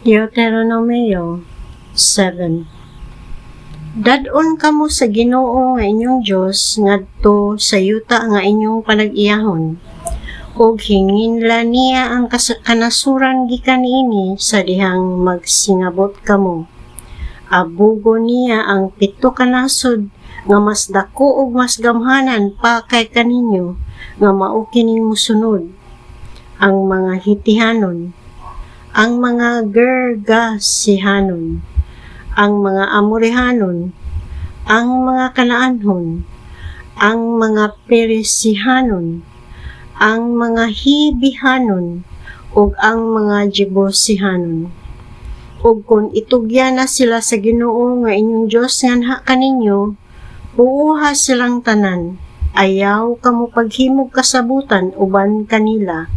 Deuteronomio 7. Dadon kamo sa Ginoo nga inyong Dios ngadto sa yuta nga inyong panag-iyahon, ug hinginla niya ang kanasuran gikan niini sa dihang magsingabot kamo. Abugo niya ang 7 kanasod nga mas dako ug mas gamhanan pa kay kaninyo nga mao kining mosunod: ang mga Hitihanon, ang mga Gergasihanon, ang mga Amorihanon, ang mga Kanaanhon, ang mga Peresihanon, ang mga Hibihanon, ug ang mga Jebusihanon. Ug kung itugya na sila sa Ginoo nga inyong Dios nganha kaninyo, buuha silang tanan. Ayaw kamo paghimog kasabutan uban kanila,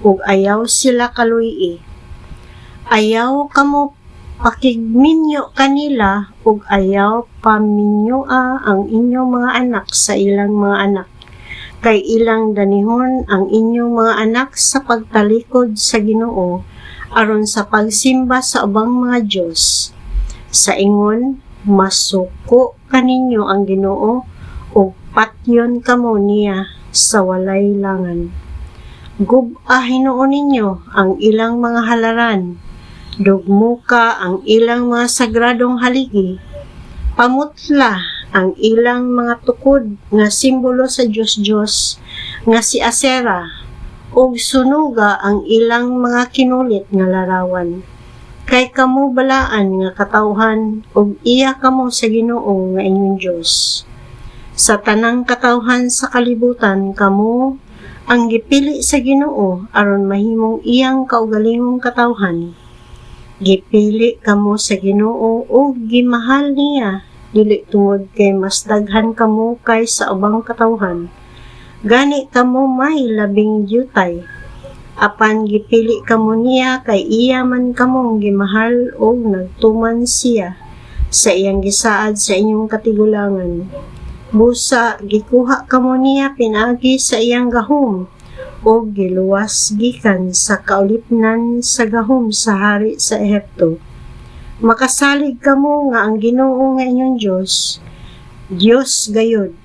ug ayaw sila kaluy-i. Ayaw kamo pakigminyo kanila, ug ayaw paminyoa ang inyong mga anak sa ilang mga anak, kay ilang danihon ang inyong mga anak sa pagtalikod sa Ginoo aron sa pagsimba sa ubang mga Dios. Sa ingon, masuko kaninyo ang Ginoo, ug patyon kamo niya sa walay langan. Gub-a hinuon ninyo ang ilang mga halaran, dugmuka ang ilang mga sagradong haligi, pamutla ang ilang mga tukod nga simbolo sa Diyos nga si Asera, ug sunuga ang ilang mga kinulit nga larawan. Kay kamo balaan nga katawhan, ug iya kamo sa Ginoo nga inyong Dios. Sa tanang katawhan sa kalibutan kamo ang gipili sa Ginoo aron mahimong iyang kaugalingong katawhan. Gipili kamo sa Ginoo ug gimahal niya, dili tungod kay mas daghan kamo kaysa ubang katawhan. Gani kamo may labing dyutay. Apan gipili kamo niya kay iya man kamong gimahal ug nagtuman siya sa iyang gisaad sa inyong katigulangan. Busa gikuha kamo niya pinagi sa iyang gahom, o giluwas gikan sa kaulipnan sa gahom sa hari sa Ehipto. Makasalig kamo nga ang Ginoo nga inyong Dios gayud.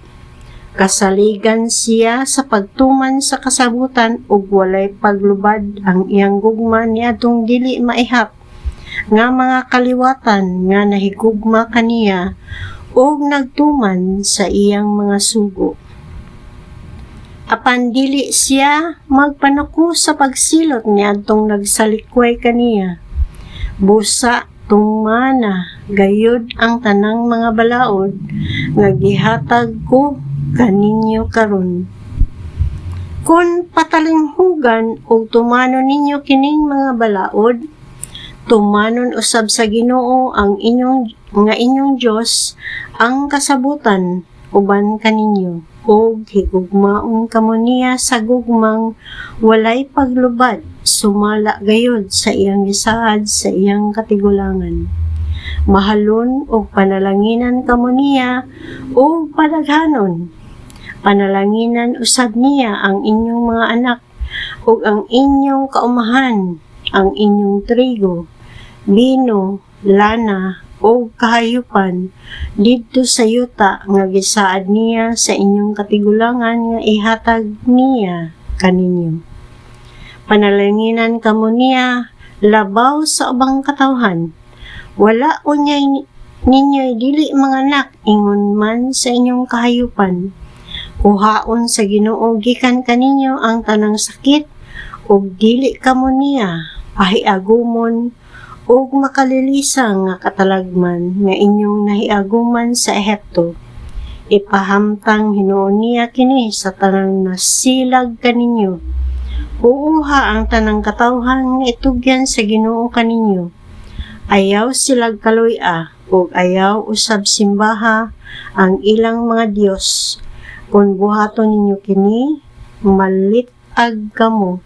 Kasaligan siya sa pagtuman sa kasabutan ug walay paglubad ang iyang gugma niadtong dili maihap nga mga kaliwatan nga nahigugma kaniya ug nagtuman sa iyang mga sugo. Apan dili siya magpanuko sa pagsilot niadtong nagsalikway kaniya. Busa tumana gayud ang tanang mga balaod nga gihatag ko kaninyo karon. Kung patalinghugan o tumanon ninyo kining mga balaod, tumanon usab sa Ginoo ang inyong Dios ang kasabutan uban kaninyo, ug higugmaon kamo niya sa gugmang walay paglubad, sumala gayud sa iyang gisaad sa iyang katigulangan. Mahalon ug panalanginan kamo niya ug padaghanon. Panalanginan usab niya ang inyong mga anak ug ang inyong kaumahan, ang inyong trigo, bino, lana, o kahayupan didto sa yuta nga gisaad niya sa inyong katigulangan nga ihatag niya kaninyo. Panalanginan kamo niya labaw sa ubang katawhan. Wala unyay ninyo'y dili mga anak ingon man sa inyong kahayupan. Kuhaon sa Ginoo gikan kaninyo ang tanang sakit ug dili kamo niya pahiagumon ug makalilisang nga katalagman nga inyong nahiaguman sa Ehipto. Ipahamtang hinuon niya kini sa tanang nasilag kaninyo. Uuha ang tanang katawhan nga itugyan sa Ginoo kaninyo. Ayaw silag kaluy-a ug ayaw usab simbaha ang ilang mga Dios. Kung buhaton ninyo kini, malitag kamo.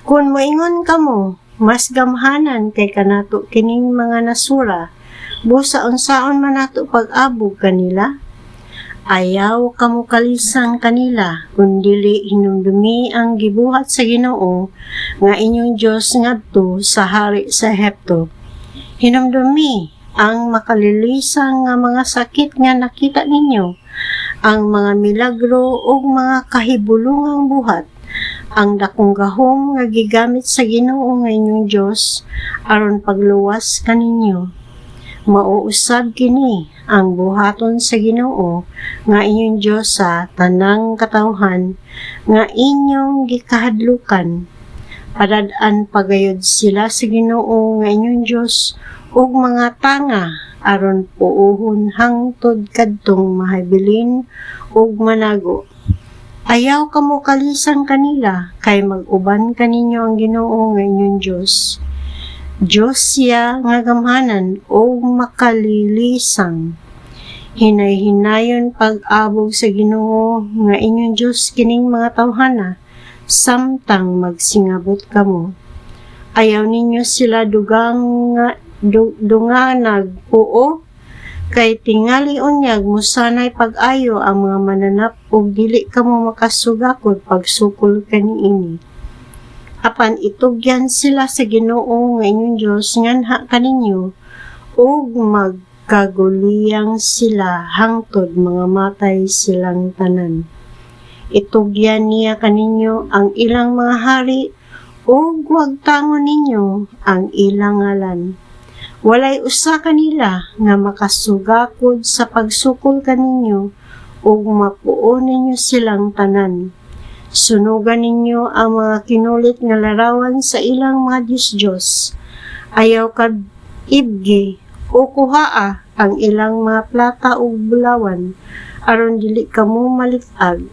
Kung moingon kamo, mas gamhanan kay kanato kining mga nasura, busa unsaon man nato pag-abog kanila. Ayaw kamo kalisang kanila, kundili hinumdumi ang gibuhat sa Ginoo nga inyong Dios ngadto sa hari sa Ehipto. Hinumdumi ang makalilisang nga mga sakit nga nakita ninyo, ang mga milagro ug mga kahibulungang buhat, ang dakong gahom nga gigamit sa Ginoo nga inyong Dios aron pagluwas kaninyo. Mauusab kini ang buhaton sa Ginoo nga inyong Dios sa tanang katawhan nga inyong gikahadlukan. Padad-an pagayod sila sa Ginoo nga inyong Dios ug mga tanga aron puuhon hangtod kadtong mahabilin ug manago. Ayaw kamo kalisang kanila kay mag-uban kaninyo ang Ginoo nga inyong Dios. Diyos siya nga gamhanan o makalilisang. Hinay-hinayon pag-abog sa Ginoo nga inyong Diyos kining mga tawhana, samtang magsingabot kamo. Ayaw ninyo sila dunganag oo, kay tingali unyag musanay pag-ayo ang mga mananap ug dili kamo makasugakod pagsukol kaniini. Apan itugyan sila sa Ginoo nga inyong Dios nganha kaninyo ug magkaguliyang sila hangtod mga matay silang tanan. Itugyan niya kaninyo ang ilang mga hari ug wag tangon ninyo ang ilang ngalan. Walay usa kanila nga makasugakod sa pagsukol kaninyo ug mapuon ninyo silang tanan. Sunugan ninyo ang mga kinulit nga larawan sa ilang mga Diyos. Ayaw kad ibgi o kuhaa ang ilang mga plata ug bulawan aron dili kamo malitag.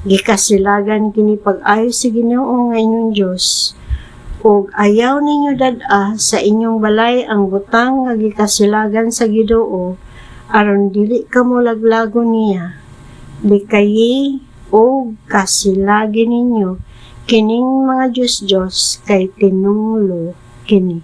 Gikasilagan kini pag-ayo sa Ginoo nga inyong Dios. Ug ayaw ninyo dad-a sa inyong balay ang butang nga gikasilagan sa Ginoo aron dili kamo laglago niya. Likayi o kasilagi ninyo kining mga Diyos kay tinunglo kini.